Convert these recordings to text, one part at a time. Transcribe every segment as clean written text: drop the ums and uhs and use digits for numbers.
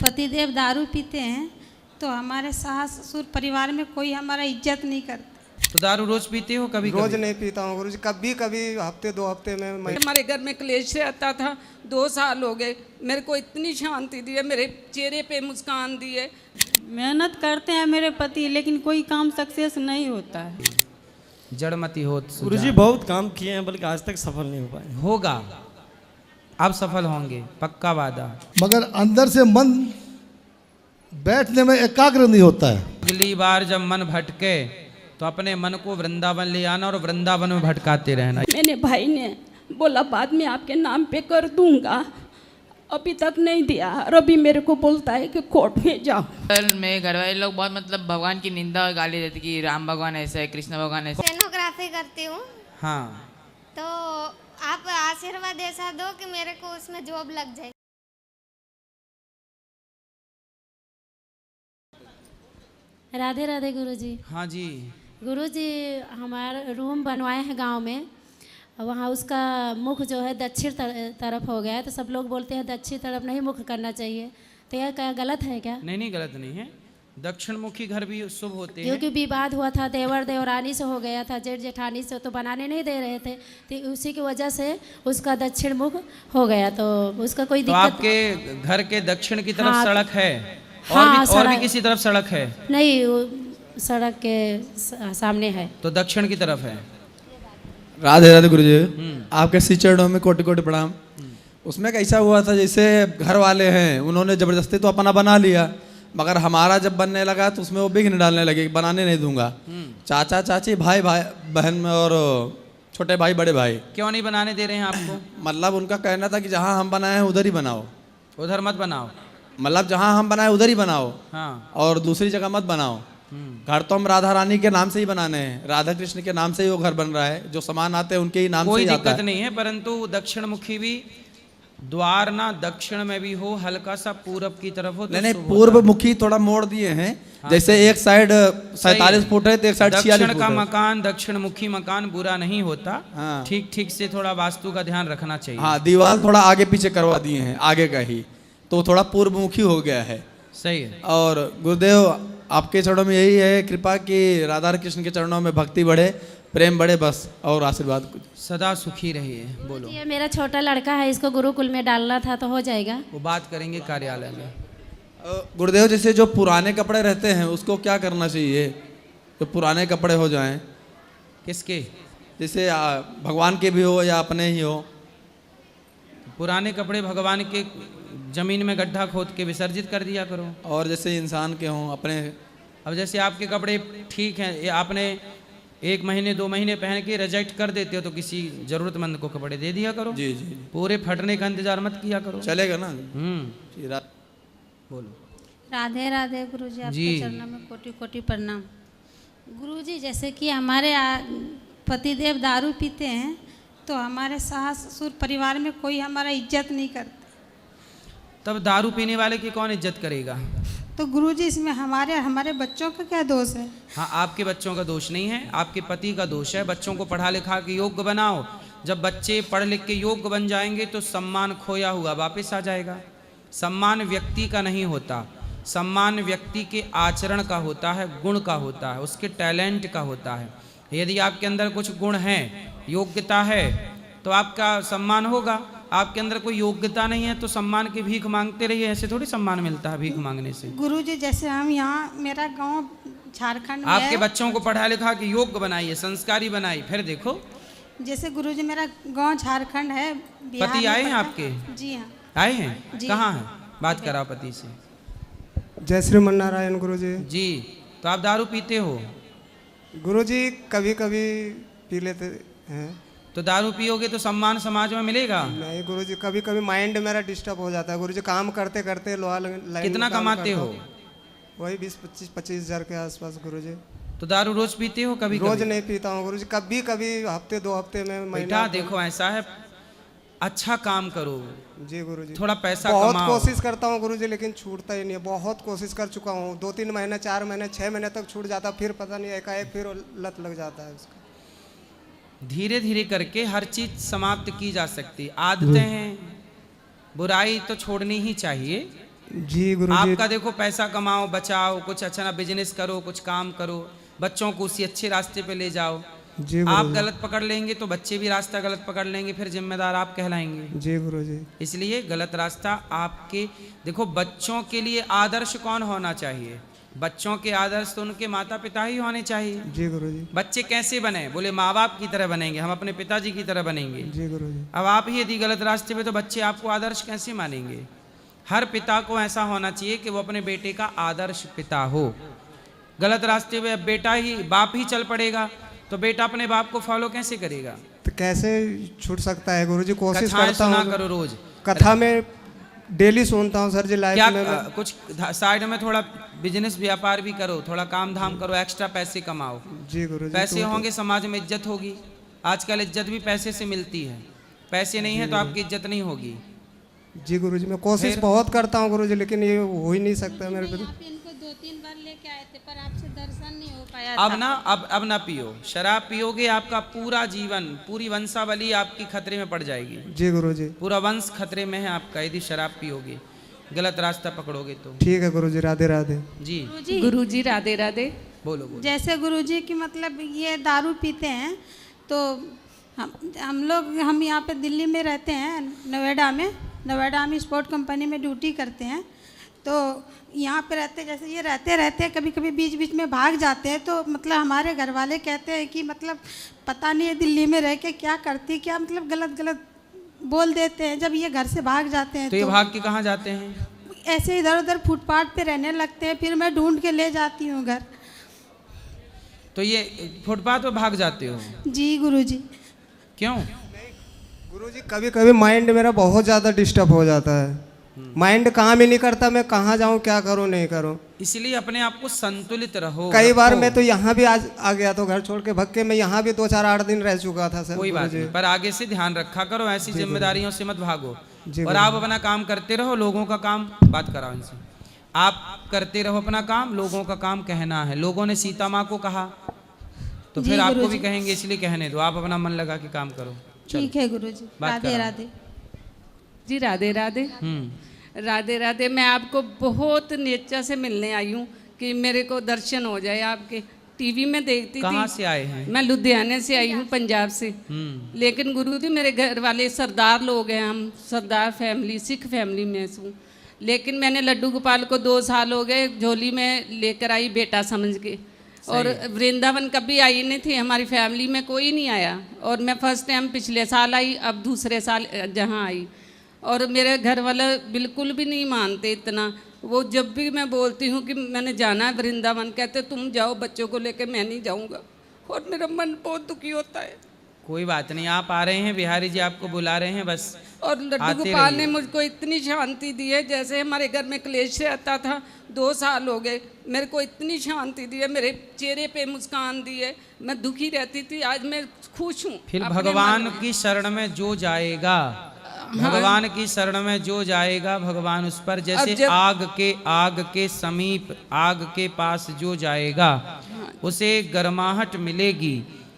पतिदेव दारू पीते हैं तो हमारे सास ससुर परिवार में कोई हमारा इज्जत नहीं करता। तो दारू रोज पीते हो? कभी रोज नहीं पीता हूँ गुरुजी, कभी कभी हफ्ते 2 हफ्ते में। हमारे घर में क्लेश रहता था, 2 साल हो गए। मेरे को इतनी शांति दी है, मेरे चेहरे पे मुस्कान दी है। मेहनत करते हैं मेरे पति, लेकिन कोई काम सक्सेस नहीं होता है। जड़मती हो गुरुजी बहुत काम किए हैं, बल्कि आज तक सफल नहीं हो पाए। होगा, अब सफल होंगे, पक्का वादा। मगर अंदर से मन बैठने में एकाग्र नहीं होता है। अगली बार जब मन भटके तो अपने मन को वृंदावन ले आना और वृंदावन में भटकाते रहना। मैंने भाई ने बोला बाद में आपके नाम पे कर दूंगा, अभी तक नहीं दिया और अभी मेरे को बोलता है कि कोर्ट में जाओ। सर मेरे घर वाले लोग बहुत मतलब भगवान की निंदा और गाली देते कि राम भगवान ऐसा है, कृष्ण भगवान ऐसा है। स्टेनोग्राफी करती हूँ। हाँ, तो आप आशीर्वाद ऐसा दो कि मेरे को उसमें जॉब लग जाए। राधे राधे गुरुजी। हाँ जी। गुरुजी हमारा रूम बनवाए हैं गांव में, वहाँ उसका मुख जो है दक्षिण तरफ हो गया है, तो सब लोग बोलते हैं दक्षिण तरफ नहीं मुख करना चाहिए, तो यह क्या गलत है क्या? नहीं, गलत नहीं है। दक्षिण मुखी घर भी शुभ होते हैं। क्योंकि विवाद हुआ था, देवर देवरानी से हो गया था, जेठ जेठानी से, तो बनाने नहीं दे रहे थे, तो उसी की वजह से उसका दक्षिण मुख हो गया, तो उसका कोई दिक्कत। तो आपके घर के दक्षिण की तरफ हाँ, सड़क है? हाँ, और भी किसी तरफ सड़क है? नहीं, सड़क के सामने है, तो दक्षिण की तरफ है। राधे राधे गुरुजी, आपके श्री चरणों में कोटि कोटि प्रणाम। उसमें कैसा हुआ था, जैसे घर वाले हैं उन्होंने ज़बरदस्ती तो अपना बना लिया, मगर हमारा जब बनने लगा तो उसमें वो विघ्न डालने लगे, बनाने नहीं दूंगा। चाचा चाची भाई बहन में और छोटे भाई बड़े भाई। क्यों नहीं बनाने दे रहे हैं आपको? मतलब उनका कहना था कि जहाँ हम बनाए हैं उधर ही बनाओ, उधर मत बनाओ। मतलब जहाँ हम बनाए उधर ही बनाओ। हाँ। और दूसरी जगह मत बनाओ। घर तो हम राधा रानी के नाम से ही बनाने हैं, राधा कृष्ण के नाम से ही वो घर बन रहा है, जो सामान आते हैं उनके ही नाम से ही आता है। कोई दिक्कत नहीं है, परंतु दक्षिण मुखी भी द्वार ना दक्षिण में भी हो, हल्का सा पूरब की तरफ हो। नहीं, पूर्व मुखी थोड़ा मोड़ दिए हैं। हाँ, जैसे एक साइड 47 फुट है तो एक साइड 46 फुट। का मकान दक्षिण मुखी मकान बुरा नहीं होता। हाँ। ठीक से थोड़ा वास्तु का ध्यान रखना चाहिए। हाँ, दीवार थोड़ा आगे पीछे करवा दिए हैं, आगे का ही, तो थोड़ा पूर्व मुखी हो गया है। सही है। और गुरुदेव आपके चरणों में यही है कृपा कि राधा कृष्ण के चरणों में भक्ति बढ़े, प्रेम बढ़े, बस, और आशीर्वाद कुछ। सदा सुखी रहिए। बोलो। ये मेरा छोटा लड़का है, इसको गुरुकुल में डालना था, तो हो जाएगा? वो बात करेंगे कार्यालय में। गुरुदेव जैसे जो पुराने कपड़े रहते हैं उसको क्या करना चाहिए, जो पुराने कपड़े हो जाएं? किसके? जैसे भगवान के भी हो या अपने ही हो। पुराने कपड़े भगवान के जमीन में गड्ढा खोद के विसर्जित कर दिया करो। और जैसे इंसान के हों अपने। अब जैसे आपके कपड़े ठीक हैं, ये आपने 1 महीने 2 महीने पहन के रिजेक्ट कर देते हो, तो किसी जरूरतमंद को कपड़े दे दिया करो। जी जी। पूरे फटने का इंतजार मत किया करो। चलेगा ना? बोलो। राधे राधे गुरुजी, जी। आपके चरणों में कोटि कोटि प्रणाम। गुरुजी जैसे कि हमारे पतिदेव दारू पीते हैं तो हमारे सास ससुर परिवार में कोई हमारा इज्जत नहीं करता। तब दारू पीने वाले की कौन इज्जत करेगा? तो गुरुजी इसमें हमारे बच्चों का क्या दोष है? हाँ, आपके बच्चों का दोष नहीं है, आपके पति का दोष है। बच्चों को पढ़ा लिखा के योग्य बनाओ। जब बच्चे पढ़ लिख के योग्य बन जाएंगे तो सम्मान खोया हुआ वापस आ जाएगा। सम्मान व्यक्ति का नहीं होता, सम्मान व्यक्ति के आचरण का होता है, गुण का होता है, उसके टैलेंट का होता है। यदि आपके अंदर कुछ गुण हैं, योग्यता है, तो आपका सम्मान होगा। आपके अंदर कोई योग्यता नहीं है तो सम्मान की भीख मांगते रहिए, ऐसे थोड़ी सम्मान मिलता है भीख मांगने से। गुरुजी जैसे हम यहाँ, मेरा गांव झारखंड में आपके है। बच्चों को पढ़ा लिखा के योग्य बनाइए, संस्कारी बनाइए, फिर देखो। जैसे गुरुजी मेरा गांव झारखंड है, बिहार पति में आए हैं पड़ता है। आपके? जी हाँ। आए हैं? कहाँ हैं? बात कराओ पति से। जय श्रीमन नारायण गुरुजी। जी, तो आप दारू पीते हो? गुरुजी कभी कभी पी लेते हैं। तो दारू पियोगे तो सम्मान समाज में मिलेगा? नहीं गुरुजी, कभी कभी माइंड मेरा डिस्टर्ब हो जाता है गुरुजी, काम करते करते लोहा लाइन। कितना कमाते हो? वही 20-25 हज़ार के आसपास गुरुजी। तो दारू रोज पीते हो? कभी रोज नहीं पीता हूँ गुरुजी, कभी कभी हफ्ते 2 हफ्ते में। बेटा देखो ऐसा है, अच्छा काम करो। जी गुरुजी, थोड़ा पैसा बहुत कमाओ। कोशिश करता हूँ गुरुजी, लेकिन छूटता ही नहीं है। बहुत कोशिश कर चुका हूँ, 2-3 महीने 4 महीने 6 महीने तक छूट जाता, फिर पता नहीं एकाएक फिर लत लग जाता है उसका। धीरे धीरे करके हर चीज समाप्त की जा सकती। आदतें हैं, बुराई तो छोड़नी ही चाहिए। जी गुरुजी। आपका देखो पैसा कमाओ, बचाओ, कुछ अच्छा ना बिजनेस करो, कुछ काम करो, बच्चों को उसी अच्छे रास्ते पे ले जाओ। जी आप गुरुजी। गलत पकड़ लेंगे तो बच्चे भी रास्ता गलत पकड़ लेंगे, फिर जिम्मेदार आप कहलाएंगे। जी गुरुजी। इसलिए गलत रास्ता आपके, देखो बच्चों के लिए आदर्श कौन होना चाहिए? बच्चों के आदर्श तो उनके माता पिता ही होने चाहिए। जी गुरुजी। बच्चे कैसे बने? बोले माँ बाप की तरह बनेंगे, हम अपने पिताजी की तरह बनेंगे। जी गुरुजी। अब आप ही यदि गलत रास्ते पे, तो बच्चे आपको आदर्श कैसे मानेंगे? हर पिता को ऐसा होना चाहिए कि वो अपने बेटे का आदर्श पिता हो। गलत रास्ते पे बेटा ही, बाप ही चल पड़ेगा तो बेटा अपने बाप को फॉलो कैसे करेगा? तो कैसे छूट सकता है गुरुजी? कोशिश कथाएं करता सुना हूँ। करो रोज। कथा में डेली सुनता हूँ सर जी, लाइफ क्या में कुछ साइड में थोड़ा बिजनेस व्यापार भी करो, थोड़ा काम धाम करो, एक्स्ट्रा पैसे कमाओ। जी गुरुजी। पैसे होंगे समाज में इज्जत होगी। आजकल इज्जत भी पैसे से मिलती है, पैसे नहीं है तो आपकी इज्जत नहीं होगी। जी गुरुजी, मैं कोशिश बहुत करता हूँ गुरुजी, लेकिन ये हो ही नहीं सकता मेरे पे। आप इनको 2-3 बार लेके आए थे पर आपसे दर्शन नहीं हो पाया अब था। ना अब ना पियो। शराब पियोगे आपका पूरा जीवन, पूरी वंशावली आपकी खतरे में पड़ जाएगी। जी गुरुजी। पूरा वंश खतरे में है आपका यदि शराब पियोगे, गलत रास्ता पकड़ोगे तो। ठीक है गुरुजी, राधे राधे। जी गुरुजी राधे राधे। बोलो बोलो। जैसे गुरुजी की मतलब ये दारू पीते हैं तो हम यहाँ पे दिल्ली में रहते हैं, नोएडा में स्पोर्ट कंपनी में ड्यूटी करते हैं। तो यहाँ पे रहते, जैसे ये रहते कभी कभी बीच बीच में भाग जाते हैं, तो मतलब हमारे घर वाले कहते हैं कि मतलब पता नहीं है दिल्ली में रह के क्या करती, क्या मतलब गलत बोल देते हैं। जब ये घर से भाग जाते हैं तो ये भाग के कहाँ जाते हैं? ऐसे इधर उधर फुटपाथ पे रहने लगते हैं, फिर मैं ढूंढ के ले जाती हूँ घर। तो ये फुटपाथ पे भाग जाते हो? जी गुरुजी। क्यों? गुरुजी कभी कभी माइंड मेरा बहुत ज़्यादा डिस्टर्ब हो जाता है। माइंड काम ही नहीं करता, मैं कहाँ जाऊँ, क्या करूँ, नहीं करूँ। इसलिए अपने आप को संतुलित रहो। कई बार मैं तो यहाँ भी आज आ गया, तो घर छोड़ के भग के मैं यहाँ भी 2-4-8 दिन रह चुका था सर। कोई बात नहीं, पर आगे से ध्यान रखा करो, ऐसी जिम्मेदारियों से मत भागो। जी और आप अपना काम करते रहो, लोगों का काम बात कराओ इनसे। आप करते रहो अपना काम, लोगों का काम कहना है। लोगों ने सीता माँ को कहा तो फिर आपको भी कहेंगे, इसलिए कहने दो। आप अपना मन लगा के काम करो। ठीक है गुरुजी। राधे राधे। जी राधे राधे। राधे राधे। मैं आपको बहुत नेचा से मिलने आई हूँ कि मेरे को दर्शन हो जाए आपके। टीवी में देखती थी। कहाँ से आए हैं? मैं लुधियाने से आई हूँ, पंजाब से। लेकिन गुरुजी मेरे घर वाले सरदार लोग हैं, हम सरदार फैमिली, सिख फैमिली में हूँ। लेकिन मैंने लड्डू गोपाल को 2 साल हो गए झोली में लेकर आई बेटा समझ के। और वृंदावन कभी आई नहीं थी, हमारी फैमिली में कोई नहीं आया। और मैं फर्स्ट टाइम पिछले साल आई, अब दूसरे साल जहाँ आई। और मेरे घर वाले बिल्कुल भी नहीं मानते इतना। वो जब भी मैं बोलती हूँ कि मैंने जाना है वृंदावन, कहते तुम जाओ बच्चों को लेकर, मैं नहीं जाऊँगा। और मेरा मन बहुत दुखी होता है। कोई बात नहीं, आप आ रहे हैं, बिहारी जी आपको बुला रहे हैं, बस। और लड्डू गोपाल ने मुझको इतनी शांति दी है। जैसे हमारे घर में क्लेश रहता था, 2 साल हो गए, मेरे को इतनी शांति दी है, मेरे चेहरे पे मुस्कान दी है। मैं दुखी रहती थी, आज मैं खुश हूँ। फिर भगवान की शरण में जो जाएगा, भगवान की शरण में जो जाएगा, भगवान उस पर जैसे आग के समीप, आग के पास जो जाएगा उसे गर्माहट मिलेगी।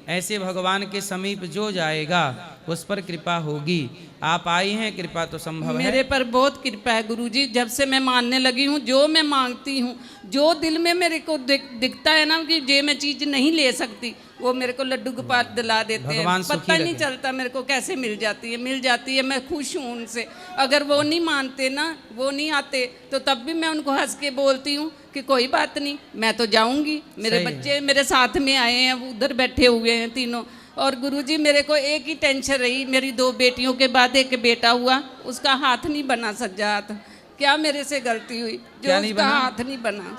ऐसे भगवान के समीप जो जाएगा उस पर कृपा होगी। आप आई हैं, कृपा तो संभव है। मेरे पर बहुत कृपा है गुरुजी। जब से मैं मानने लगी हूँ, जो मैं मांगती हूँ, जो दिल में मेरे को दिखता है ना कि ये मैं चीज़ नहीं ले सकती, वो मेरे को लड्डू गोपाल दिला देते हैं। पता नहीं चलता मेरे को कैसे मिल जाती है। मैं खुश हूँ उनसे। अगर वो नहीं मानते ना, वो नहीं आते, तो तब भी मैं उनको हंस के बोलती हूँ कि कोई बात नहीं, मैं तो जाऊँगी। मेरे बच्चे मेरे साथ में आए हैं, वो उधर बैठे हुए हैं तीनों। और गुरुजी मेरे को एक ही टेंशन रही, मेरी 2 बेटियों के बाद एक बेटा हुआ, उसका हाथ नहीं बना सज्जा हाथ। क्या मेरे से गलती हुई जो उसका हाथ नहीं बना?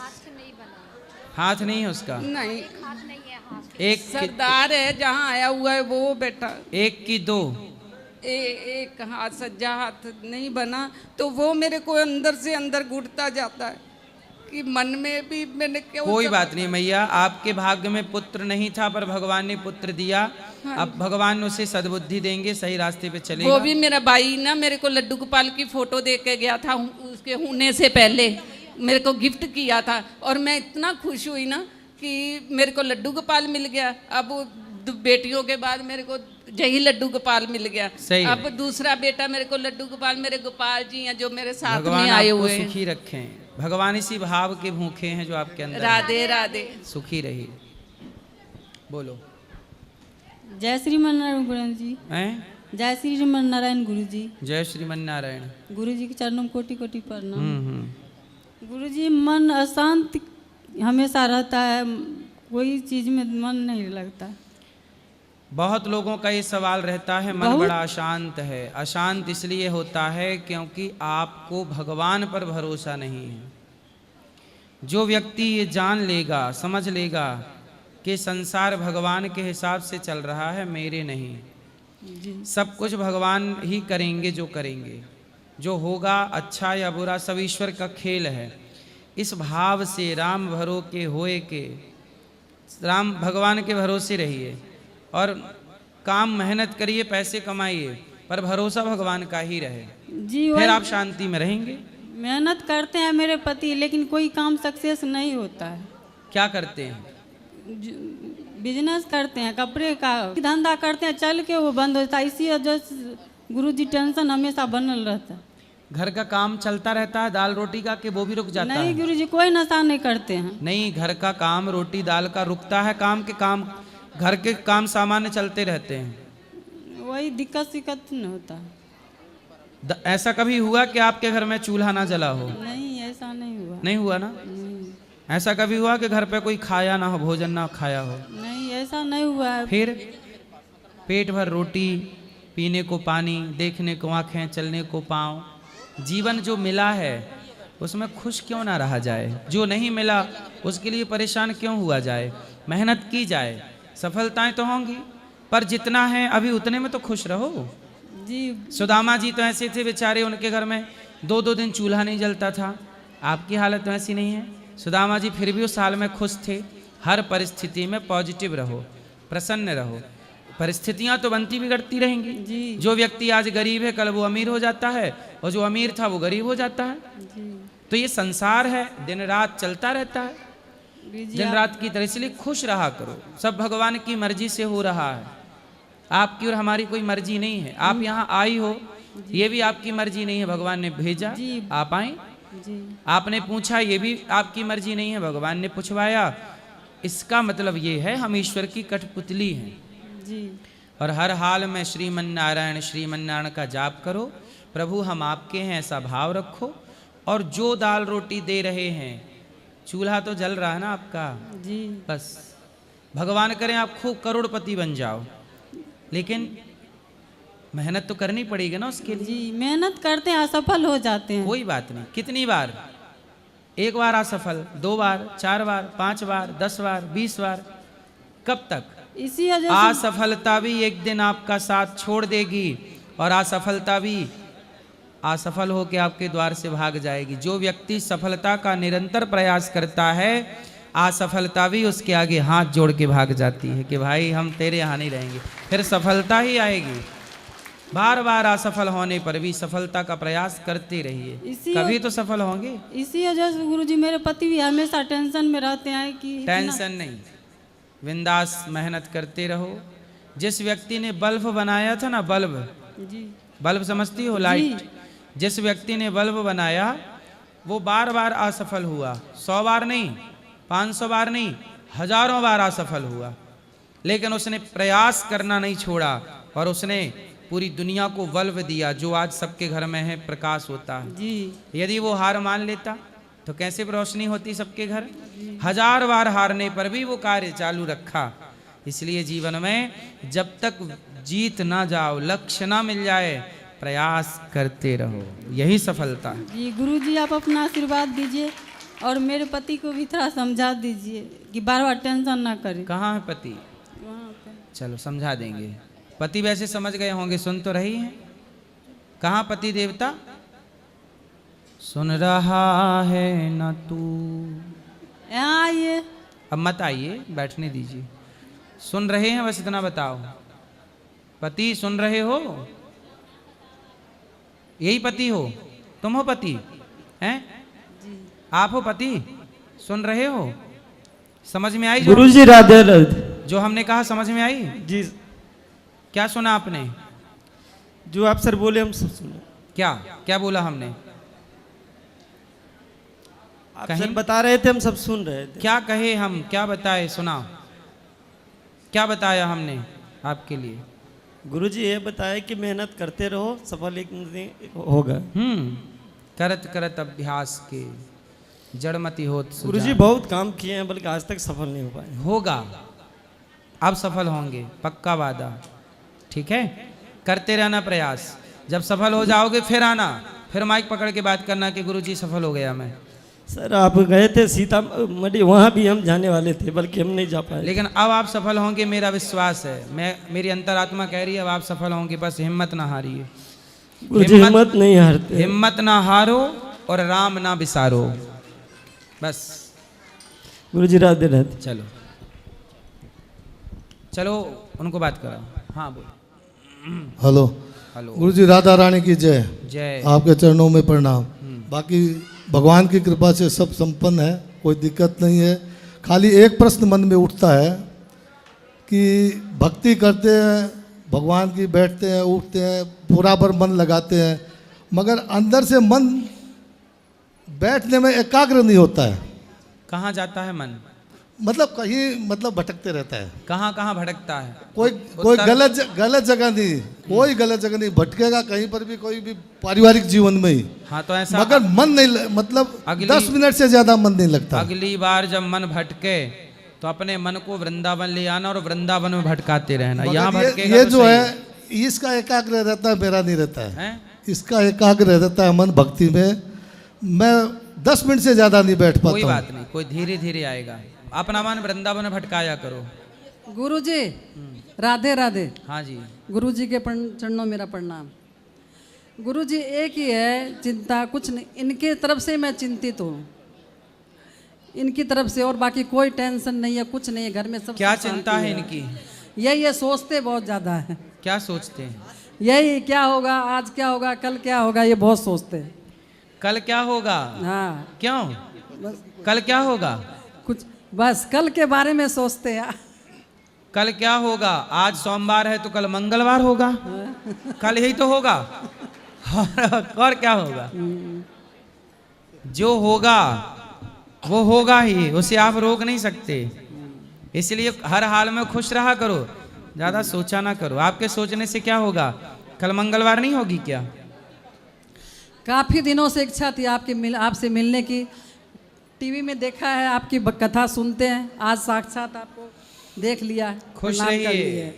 हाथ नहीं है उसका? नहीं, एक सरदार है जहाँ आया हुआ है वो बेटा। 1 की 2? एक हाथ सज्जा हाथ नहीं बना, तो वो मेरे को अंदर से अंदर घुटता जाता है कि मन में भी मैंने क्यों। कोई बात नहीं मैया, आपके भाग्य में पुत्र नहीं था पर भगवान ने पुत्र दिया। अब भगवान उसे सद्बुद्धि देंगे, सही रास्ते पे चलेगा। वो भी मेरा भाई ना मेरे को लड्डू गोपाल की फोटो दे के गया था, उसके होने से पहले मेरे को गिफ्ट किया था। और मैं इतना खुश हुई ना कि मेरे को लड्डू गोपाल मिल गया। अब बेटियों के बाद मेरे को यही लड्डू गोपाल मिल गया। सही है। अब दूसरा बेटा मेरे को लड्डू गोपाल, मेरे गोपाल जी हैं जो मेरे साथ भगवान में आए आपको हुए हैं। सुखी रखें। भगवान इसी भाव के भूखे हैं जो आपके अंदर हैं। राधे राधे। सुखी रहिए। बोलो। जय श्रीमन नारायण गुरु जी। हैं? जय श्रीमन नारायण गुरु जी। जय श्रीमन नारायण। गुरु जी के चरणों में कोटि कोटि प्रणाम। गुरु जी, मन अशांत हमेशा रहता है, कोई चीज में मन नहीं लगता। बहुत लोगों का ये सवाल रहता है, मन बड़ा अशांत है। अशांत इसलिए होता है क्योंकि आपको भगवान पर भरोसा नहीं है। जो व्यक्ति ये जान लेगा, समझ लेगा कि संसार भगवान के हिसाब से चल रहा है, मेरे नहीं, सब कुछ भगवान ही करेंगे जो करेंगे, जो होगा अच्छा या बुरा सब ईश्वर का खेल है। इस भाव से राम भरो के होए के, राम भगवान के भरोसे रहिए और काम मेहनत करिए, पैसे कमाइए, पर भरोसा भगवान का ही रहे जी। फिर आप शांति में रहेंगे। मेहनत करते हैं मेरे पति, लेकिन कोई काम सक्सेस नहीं होता है। क्या करते हैं? बिजनेस करते हैं, कपड़े का धंधा करते हैं, चल के वो बंद होता है। इसी वजह से गुरु जी टेंशन हमेशा बनल रहता है। घर का काम चलता रहता है, दाल रोटी का, कि वो भी रुक जाता है? नहीं गुरु जी, कोई नशा नहीं करते हैं। नहीं, घर का काम रोटी दाल का रुकता है? काम के काम, घर के काम सामान्य चलते रहते हैं। वही दिक्कत सिक्कत नहीं होता। ऐसा कभी हुआ कि आपके घर में चूल्हा ना जला हो? नहीं, ऐसा नहीं हुआ। नहीं हुआ ना? ऐसा कभी हुआ कि घर पे कोई खाया ना हो, भोजन ना खाया हो? नहीं, ऐसा नहीं हुआ है। फिर पेट भर रोटी, पीने को पानी, देखने को आंखें, चलने को पाँव, जीवन जो मिला है उसमें खुश क्यों ना रहा जाए? जो नहीं मिला उसके लिए परेशान क्यों हुआ जाए? मेहनत की जाए, सफलताएं तो होंगी, पर जितना है अभी उतने में तो खुश रहो जी। सुदामा जी तो ऐसे थे बेचारे, उनके घर में 2-2 दिन चूल्हा नहीं जलता था। आपकी हालत तो ऐसी नहीं है। सुदामा जी फिर भी उस साल में खुश थे। हर परिस्थिति में पॉजिटिव रहो, प्रसन्न रहो। परिस्थितियां तो बनती बिगड़ती रहेंगी जी। जो व्यक्ति आज गरीब है कल वो अमीर हो जाता है, और जो अमीर था वो गरीब हो जाता है जी। तो ये संसार है, दिन रात चलता रहता है, दिन रात की तरह। इसलिए खुश रहा करो, सब भगवान की मर्जी से हो रहा है, आपकी और हमारी कोई मर्जी नहीं है। आप यहाँ आई हो ये भी आपकी मर्जी नहीं है, भगवान ने भेजा आप आई। आपने पूछा ये भी आपकी मर्जी नहीं है, भगवान ने पूछवाया। इसका मतलब ये है हम ईश्वर की कठपुतली हैं जी। और हर हाल में श्रीमन नारायण का जाप करो। प्रभु हम आपके हैं ऐसा भाव रखो। और जो दाल रोटी दे रहे हैं, चूल्हा तो जल रहा है ना आपका जी। बस भगवान करें आप खूब करोड़पति बन जाओ, लेकिन मेहनत तो करनी पड़ेगी ना उसके लिए। जी, मेहनत करते हैं, असफल हो जाते हैं। कोई बात नहीं, कितनी बार? एक बार असफल, 2 बार, 4 बार, 5 बार, 10 बार, 20 बार, कब तक? इसी वजह से असफलता भी एक दिन आपका साथ छोड़ देगी और असफलता भी असफल होकर आपके द्वार से भाग जाएगी। जो व्यक्ति सफलता का निरंतर प्रयास करता है, असफलता भी उसके आगे हाथ जोड़ के भाग जाती है कि भाई हम तेरे यहाँ नहीं रहेंगे, फिर सफलता ही आएगी। बार बार असफल होने पर भी सफलता का प्रयास करते रहिए, कभी तो सफल होंगे। इसी वजह से गुरुजी मेरे पति भी हमेशा टेंशन में रहते हैं कि टेंशन नहीं, बिंदास मेहनत करते रहो। जिस व्यक्ति ने बल्ब बनाया था ना, बल्ब समझती हो, लाइट, जिस व्यक्ति ने बल्ब बनाया वो बार बार असफल हुआ। 100 बार नहीं, 500 बार नहीं, हजारों बार असफल हुआ, लेकिन उसने प्रयास करना नहीं छोड़ा और उसने पूरी दुनिया को बल्ब दिया जो आज सबके घर में है, प्रकाश होता है जी। यदि वो हार मान लेता तो कैसे रोशनी होती सबके घर? 1000 बार हारने पर भी वो कार्य चालू रखा। इसलिए जीवन में जब तक जीत ना जाओ, लक्ष्य ना मिल जाए, प्रयास करते रहो, यही सफलता है। जी गुरुजी, आप अपना आशीर्वाद दीजिए और मेरे पति को भी थोड़ा समझा दीजिए कि बार बार टेंशन ना करे। कहाँ है पति? चलो समझा देंगे। पति वैसे समझ गए होंगे, सुन तो रही हैं। कहाँ पति देवता? सुन रहा है ना तू? यहाँ आइए। अब मत आइए, बैठने दीजिए। सुन रहे हैं, बस इतना बताओ। पति सुन रहे हो? यही पति हो? तुम हो पति? हैं? आप हो पति? सुन रहे हो? समझ में आई? गुरुजी राधे राधे। जो हमने कहा समझ में आई? जी। क्या सुना आपने? जो आप सर बोले हम सब सुने। क्या क्या बोला हमने? आप सर बता रहे थे, हम सब सुन रहे थे। क्या कहे हम, क्या बताए, सुना क्या बताया हमने आपके लिए? गुरुजी ये बताया कि मेहनत करते रहो, सफल एक दिन होगा। करत करत अभ्यास के जड़मति होत सुजान। गुरुजी बहुत काम किए हैं, बल्कि आज तक सफल नहीं हो पाए। होगा, अब सफल होंगे, पक्का वादा। ठीक है, करते रहना प्रयास। जब सफल हो जाओगे फिर आना, फिर माइक पकड़ के बात करना कि गुरुजी सफल हो गया मैं। सर आप गए थे सीतामढ़ी, वहाँ भी हम जाने वाले थे, बल्कि हम नहीं जा पाए। लेकिन अब आप सफल होंगे, मेरा विश्वास है। मेरी अंतरात्मा कह रही है अब आप सफल होंगे, बस हिम्मत ना हारिए। हिम्मत नहीं हारते। हिम्मत ना हारो और राम ना बिसारो, बस। गुरुजी राधे राधे। चलो चलो उनको बात करो। हाँ बोलो। Hello hello. गुरुजी राधा रानी की जय। जय। आपके चरणों में प्रणाम। बाकी भगवान की कृपा से सब संपन्न है, कोई दिक्कत नहीं है। खाली एक प्रश्न मन में उठता है कि भक्ति करते हैं, भगवान की बैठते हैं, उठते हैं, पूरा भर मन लगाते हैं, मगर अंदर से मन बैठने में एकाग्र नहीं होता है। कहाँ जाता है मन? मतलब कहीं, मतलब भटकते रहता है। कहाँ कहाँ भटकता है? कोई गलत जगह नहीं, कोई गलत जगह नहीं भटकेगा कहीं पर भी, कोई भी पारिवारिक जीवन में ही। हाँ तो ऐसा, मगर मन नहीं, मतलब 10 मिनट से ज्यादा मन नहीं लगता। अगली बार जब मन भटके तो अपने मन को वृंदावन ले आना और वृंदावन में भटकाते रहना। यहाँ भटकेगा ये तो जो सही है इसका एकाग्र रहता है, मेरा नहीं रहता है। इसका एकाग्र रहता है मन भक्ति में। मैं 10 मिनट से ज्यादा नहीं बैठ पाता। कोई बात नहीं, कोई धीरे धीरे आएगा। अपना मन वृंदावन में भटकाया करो। गुरुजी राधे राधे। हाँ जी। गुरुजी के चरणों मेरा प्रणाम। गुरुजी एक ही है चिंता, कुछ नहीं, इनके तरफ से मैं चिंतित हूँ, इनकी तरफ से, और बाकी कोई टेंशन नहीं है, कुछ नहीं है घर में। सब क्या चिंता है इनकी? यही ये सोचते बहुत ज़्यादा है। क्या सोचते हैं? यही क्या होगा, आज क्या होगा, कल क्या होगा, ये बहुत सोचते हैं। कल क्या होगा? हाँ। क्यों? कल क्या होगा? कुछ बस कल के बारे में सोचते हैं। कल क्या होगा? आज सोमवार है तो कल मंगलवार होगा, कल यही तो होगा। और क्या होगा? जो होगा वो होगा ही, उसे आप रोक नहीं सकते। इसलिए हर हाल में खुश रहा करो, ज्यादा सोचा ना करो। आपके सोचने से क्या होगा? कल मंगलवार नहीं होगी क्या? काफी दिनों से इच्छा थी आपसे मिलने की। टीवी में देखा है, आपकी कथा सुनते हैं, आज साक्षात आपको देख लिया। खुश रहिए।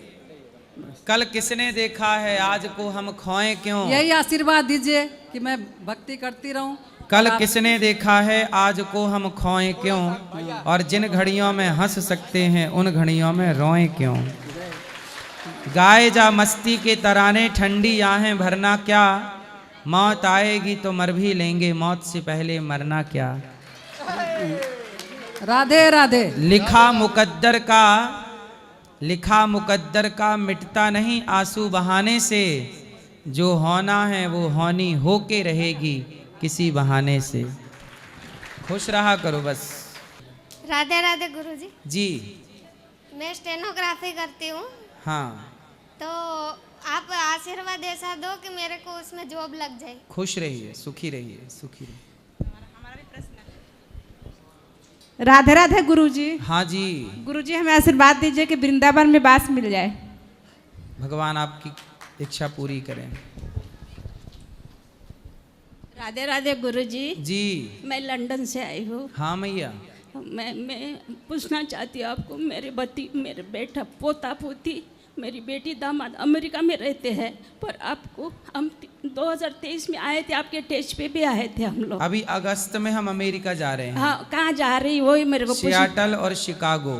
कल किसने देखा है, आज को हम खोएं क्यों? यही आशीर्वाद दीजिए कि मैं भक्ति करती रहूं। कल किसने देखा है, आज को हम खोएं क्यों? और जिन घड़ियों में हंस सकते हैं उन घड़ियों में रोएं क्यों? गाए जा मस्ती के तराने, ठंडी आहें भरना क्या, मौत आएगी तो मर भी लेंगे, मौत से पहले मरना क्या। राधे राधे। लिखा मुकद्दर का मिटता नहीं आंसू बहाने से, जो होना है वो होनी होके रहेगी किसी बहाने से। खुश रहा करो बस। राधे राधे गुरुजी। जी। मैं स्टेनोग्राफी करती हूँ। हाँ। तो आप आशीर्वाद ऐसा दो कि मेरे को उसमें जॉब लग जाए। खुश रहिए, सुखी रहिए, सुखी रहिए। राधे राधे गुरुजी। हाँ जी। गुरुजी हमें आशीर्वाद दीजिए कि वृंदावन में बास मिल जाए। भगवान आपकी इच्छा पूरी करें। राधे राधे गुरुजी। जी। मैं लंदन से आई हूँ। हाँ मैया। मैं पूछना चाहती हूँ आपको, मेरे बेटा पोता पोती, मेरी बेटी दामाद अमेरिका में रहते हैं, पर आपको हम 2023 में आए थे, आपके टेस्ट पे भी आए थे हम लोग। अभी अगस्त में हम अमेरिका जा रहे हैं। हाँ, कहाँ जा रही वही मेरे को सियाटल और शिकागो।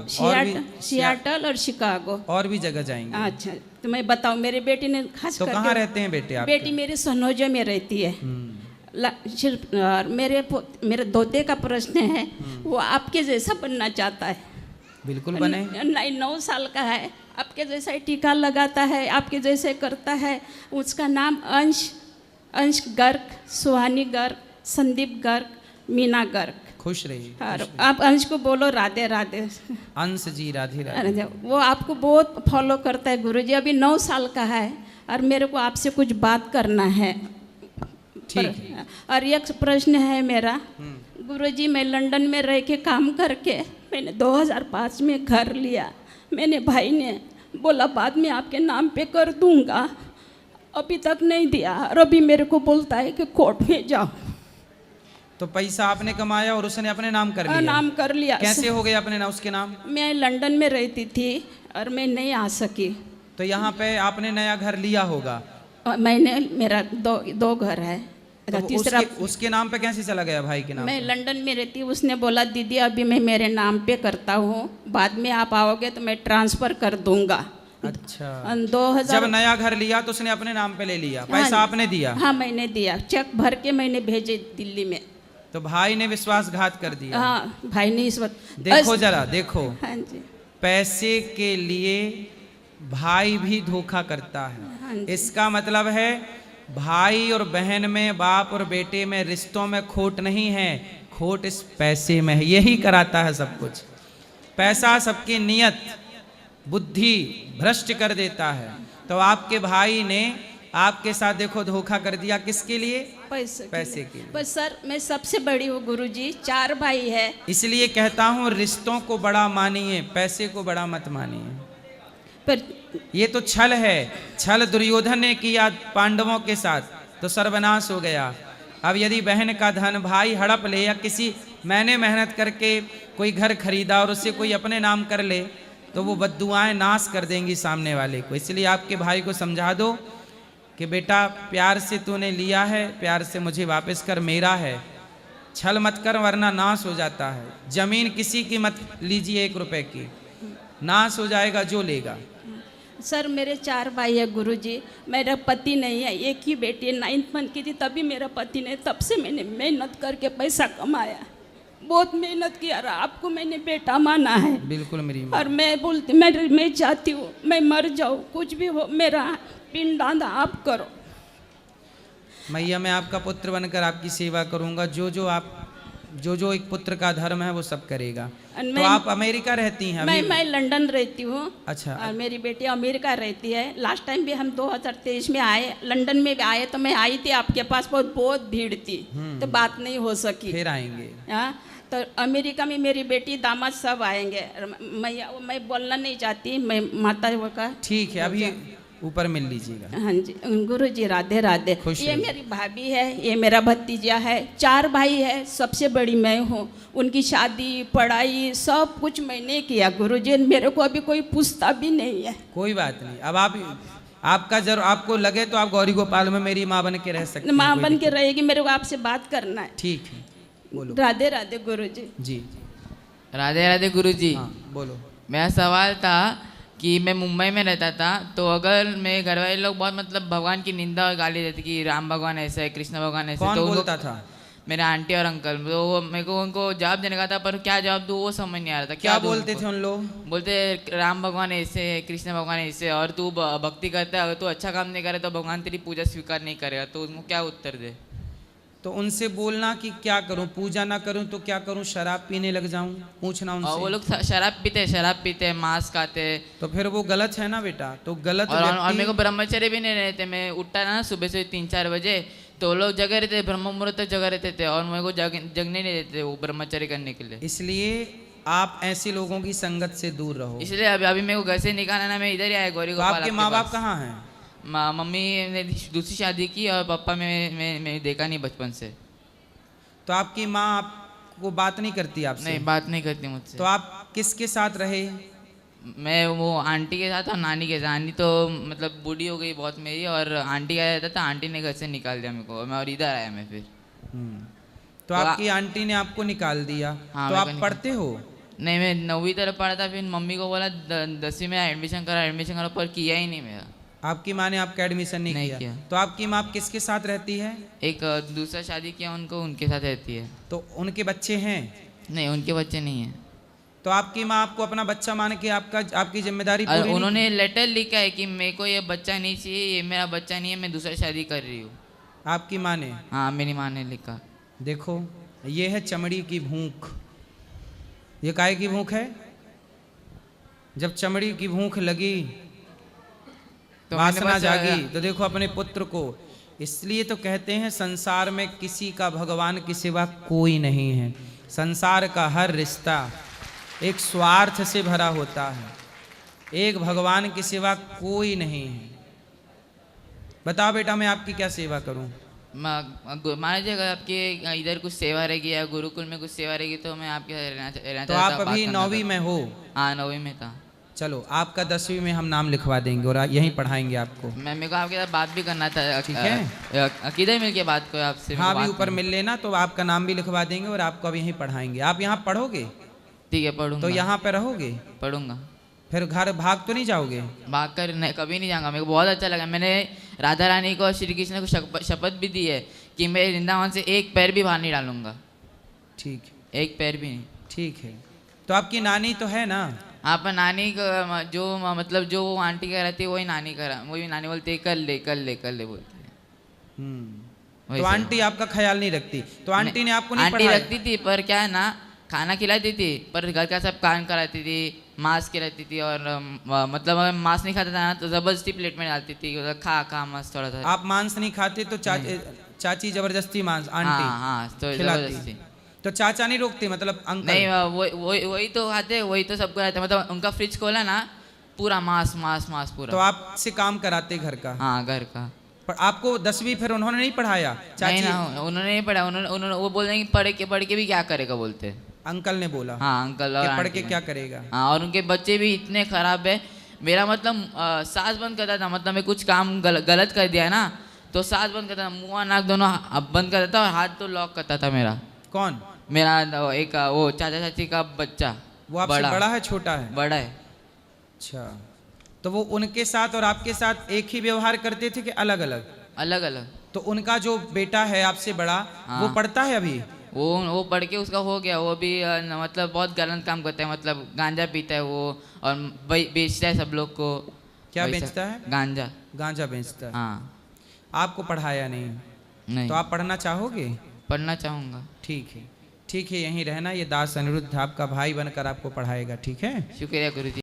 सियाटल और शिकागो और भी जगह जाएंगे। अच्छा, तो मैं बताऊँ, मेरे बेटी ने खास तो कहाँ रहते हैं बेटे आपके? बेटी मेरी सनोजे में रहती है। और मेरे दोते का प्रश्न है, वो आपके जैसा बनना चाहता है। बिल्कुल बने। 9 साल का है, आपके जैसा ही टीका लगाता है, आपके जैसे करता है। उसका नाम अंश गर्ग, सुहानी गर्ग, संदीप गर्ग, मीना गर्ग। खुश रहिए। और आप अंश को बोलो राधे राधे। अंश जी राधे राधे। अरे वो आपको बहुत फॉलो करता है गुरुजी, अभी 9 साल का है और मेरे को आपसे कुछ बात करना है। ठीक है। और एक प्रश्न है मेरा, गुरुजी मैं लंदन में रह के काम करके मैंने 2005 में घर लिया। मैंने भाई ने बोला बाद में आपके नाम पे कर दूंगा, अभी तक नहीं दिया और अभी मेरे को बोलता है कि कोर्ट में जाओ। तो पैसा आपने कमाया और उसने अपने नाम कर लिया? नाम कर लिया। कैसे हो गया अपने नाम उसके नाम? मैं लंदन में रहती थी और मैं नहीं आ सकी। तो यहाँ पे आपने नया घर लिया होगा? मैंने मेरा दो घर है। तो तीसरा उसके नाम पे कैसे चला गया भाई के नाम? मैं लंदन में रहती हूँ, उसने बोला दीदी अभी मैं मेरे नाम पे करता हूँ, बाद में आप आओगे तो मैं ट्रांसफर कर दूंगा। अच्छा। 2000 जब नया घर लिया तो उसने अपने नाम पे ले लिया, पैसा आपने दिया? हाँ मैंने दिया, चेक भर के मैंने भेजे दिल्ली में। तो भाई ने विश्वासघात कर दिया? हाँ भाई ने इस वक्त। देखो जरा देखो, हाँ जी, पैसे के लिए भाई भी धोखा करता है। इसका मतलब है भाई और बहन में, बाप और बेटे में, रिश्तों में खोट नहीं है, खोट इस पैसे में है। यही कराता है सब कुछ। पैसा सबकी नियत बुद्धि भ्रष्ट कर देता है। तो आपके भाई ने आपके साथ देखो धोखा कर दिया, किसके लिए? पैसे के लिए। पर सर मैं सबसे बड़ी हूँ गुरुजी, 4 भाई है। इसलिए कहता हूँ रिश्तों को बड़ा मानिए, पैसे को बड़ा मत मानिए। पर ये तो छल है। छल दुर्योधन ने किया पांडवों के साथ तो सर्वनाश हो गया। अब यदि बहन का धन भाई हड़प ले, या किसी मैंने मेहनत करके कोई घर खरीदा और उससे कोई अपने नाम कर ले, तो वो बद्दुआएं नाश कर देंगी सामने वाले को। इसलिए आपके भाई को समझा दो कि बेटा प्यार से तूने लिया है, प्यार से मुझे वापस कर, मेरा है। छल मत कर वरना नाश हो जाता है। जमीन किसी की मत लीजिए 1 रुपए की, नाश हो जाएगा जो लेगा। सर मेरे 4 भाई है गुरुजी, मेरा पति नहीं है, एक ही बेटी है, 9th मंथ की थी तभी मेरा पति ने, तब से मैंने मेहनत करके पैसा कमाया, बहुत मेहनत किया। आपको मैंने बेटा माना है। बिल्कुल मेरी और मैं बोलती मैं चाहती हूँ मैं मर जाऊँ, कुछ भी हो, मेरा पिंडदान आप करो। मैया मैं आपका पुत्र बनकर आपकी सेवा करूंगा। जो एक पुत्र का धर्म है वो सब करेगा। तो आप अमेरिका रहती हैं? मैं लंदन रहती हूँ। अच्छा। और मेरी बेटी अमेरिका रहती है। लास्ट टाइम भी हम 2023 में आए, लंदन में भी आए, तो मैं आई थी आपके पास, बहुत भीड़ थी तो बात नहीं हो सकी। फिर आएंगे। हाँ तो अमेरिका में मेरी बेटी दामाद सब आएंगे। मैं बोलना नहीं चाहती, मैं माता का। ठीक है अभी ऊपर मिल लीजिएगा। हाँ जी गुरुजी राधे राधे। ये मेरी भाभी है, ये मेरा भतीजा है, 4 भाई है, सबसे बड़ी मैं हूँ। उनकी शादी पढ़ाई सब कुछ मैंने किया गुरुजी, मेरे को अभी कोई पूछता भी नहीं है। कोई बात नहीं। अब आपका जरूर आपको लगे तो आप गौरी गोपाल में मेरी माँ बन के रह सकते हैं। माँ बन के रहेगी, मेरे को आपसे बात करना है। ठीक है बोलो। राधे राधे गुरुजी। जी राधे राधे गुरुजी। हाँ बोलो। मेरा सवाल था कि मैं मुंबई में रहता था, तो अगर मेरे घर वाले लोग बहुत मतलब भगवान की निंदा और गाली देते कि राम भगवान ऐसे है, कृष्ण भगवान ऐसे, कौन तो बोलता था? मेरे आंटी और अंकल। तो मेरे को उनको जवाब देने का था, पर क्या जवाब दूँ वो समझ नहीं आ रहा था। क्या बोलते थे उन लोग? बोलते राम भगवान ऐसे है, कृष्ण भगवान ऐसे है, और तू भक्ति करता है, अगर तू अच्छा काम नहीं करे तो भगवान तेरी पूजा स्वीकार नहीं करेगा। तो उनको क्या उत्तर दे? तो उनसे बोलना कि क्या करूं, पूजा ना करूं तो क्या करूं, शराब पीने लग जाऊं, पूछना उनसे। वो लोग शराब पीते हैं, मांस खाते हैं। तो फिर वो गलत है ना बेटा। तो गलत और मेरे को ब्रह्मचर्य भी नहीं रहते। मैं उठता ना सुबह से 3-4 बजे, तो लोग जगह रहते, ब्रह्म मुहूर्त तक जगह रहते थे, और मेरे को जगने नहीं देते वो ब्रह्मचर्य करने के लिए। इसलिए आप ऐसे लोगों की संगत से दूर रहो। इसलिए अभी मेरे को घर से निकाला ना, मैं इधर ही आया गौरी गोपाल। आपके माँ बाप कहाँ हैं? मम्मी ने दूसरी शादी की और पापा मैं देखा नहीं बचपन से। तो आपकी माँ आपको बात नहीं करती आपसे? नहीं, बात नहीं करती मुझसे। तो आप किसके साथ रहे? मैं वो आंटी के साथ और नानी के साथ। नानी तो मतलब बूढ़ी हो गई बहुत मेरी, और आंटी का रहता था, आंटी ने घर से निकाल दिया मेरे को, मैं और इधर आया मैं फिर। तो आपकी आंटी ने आपको निकाल दिया। हाँ, तो आप पढ़ते हो? नहीं, मैं 9वीं तरफ पढ़ा था, फिर मम्मी को बोला 10वीं में एडमिशन करा, पर किया ही नहीं मेरा। आपकी माँ ने आपका एडमिशन नहीं किया? तो आपकी माँ किसके साथ रहती है? एक दूसरा शादी किया उनको, उनके साथ रहती है। तो उनके बच्चे हैं? नहीं, उनके बच्चे नहीं हैं। तो आपकी माँ आपको अपना बच्चा मान के आपकी जिम्मेदारी पूरी उन्होंने लेटर लिखा है कि मेरे को ये बच्चा नहीं चाहिए, ये मेरा बच्चा नहीं है, मैं दूसरा शादी कर रही हूँ। आपकी माँ ने? हाँ मेरी माँ ने लिखा। देखो ये है चमड़ी की भूख। ये काहे की भूख है? जब चमड़ी की भूख लगी, तो वासना जागी, तो देखो अपने पुत्र को। इसलिए तो कहते हैं संसार में किसी का भगवान के सिवा कोई नहीं है। संसार का हर रिश्ता एक स्वार्थ से भरा होता है, एक भगवान के सिवा कोई नहीं है। बताओ बेटा, मैं आपकी क्या सेवा करूं? मान लीजिए अगर आपके इधर कुछ सेवा रहेगी या गुरुकुल में कुछ सेवा रहेगी तो मैं आपके रहना तो आप अभी 9वीं में हो? हाँ 9वीं में था। चलो आपका 10वीं में हम नाम लिखवा देंगे और यहीं पढ़ाएंगे आपको। मेरे को आपके साथ बात भी करना था। ठीक है, किधर मिल के बात करो आपसे? हाँ अभी ऊपर मिल लेना, तो आपका नाम भी लिखवा देंगे और आपको अब यहीं पढ़ाएंगे। आप यहाँ पढ़ोगे? ठीक है पढ़ूंगा। तो यहाँ पे रहोगे? पढ़ूंगा। फिर घर भाग तो नहीं जाओगे? भाग कर नहीं, कभी नहीं जाऊंगा। मेरे को बहुत अच्छा लगा। मैंने राधा रानी को और श्री कृष्ण को शपथ भी दी है कि मैं वृंदावन से एक पैर भी बाहर नहीं डालूंगा। ठीक, एक पैर भी नहीं। ठीक है। तो आपकी नानी तो है ना? आप नानी का जो मतलब जो आंटी कह रही थी वही नानी करा, वही नानी बोलती है कर ले कर ले कर ले बोलती है। तो आंटी आपका ख्याल नहीं रखती? तो आंटी ने आपको नहीं आंटी पढ़ाया? रखती थी पर क्या है ना, खाना खिलाती थी पर घर का सब काम कराती थी, मांस खिलाती थी और मतलब अगर मांस नहीं खाता था ना तो जबरदस्ती प्लेट में डालती थी, खा खा मांस थोड़ा सा। आप मांस नहीं खाते तो चाची जबरदस्ती मांस आंटी हाँ तो खिलाती। तो चाचा नहीं रोकते, मतलब अंकल? नहीं वही तो खाते, वही तो सबको रहता, मतलब उनका फ्रिज खोला ना पूरा मांस मांस मांस पूरा। तो आपसे काम कराते घर का? हाँ घर का। पर आपको 10वीं फिर उन्होंने नहीं पढ़ाया? नहीं ना, उन्होंने नहीं पढ़ा। उन्होंने वो बोल रहे कि पढ़ के भी क्या करेगा बोलते। अंकल ने बोला? हाँ अंकल। और पढ़ के क्या करेगा? हाँ और उनके बच्चे भी इतने खराब है। मेरा मतलब सांस बंद करता था, मतलब मैं कुछ काम गलत कर दिया ना तो सांस बंद करता था, मुँह नाक दोनों बंद करता था और हाथ तो लॉक करता था मेरा। कौन? मेरा एक वो चाचा चाची का बच्चा। वो आपसे बड़ा है छोटा है? बड़ा है। अच्छा, तो वो उनके साथ और आपके साथ एक ही व्यवहार करते थे कि अलग अलग? अलग अलग। तो उनका जो बेटा है आपसे बड़ा, वो पढ़ता है अभी? वो पढ़ के उसका हो गया। वो भी मतलब बहुत गलत काम करता है, मतलब गांजा पीता है वो और बेचता है सब लोग को। क्या बेचता है? गांजा। गांजा बेचता है। हाँ। आपको पढ़ाया नहीं? नहीं। तो आप पढ़ना चाहोगे? पढ़ना चाहूँगा। ठीक है, ठीक है, यहीं रहना। ये दास अनिरुद्ध आपका भाई बनकर आपको पढ़ाएगा। ठीक है, शुक्रिया गुरुजी।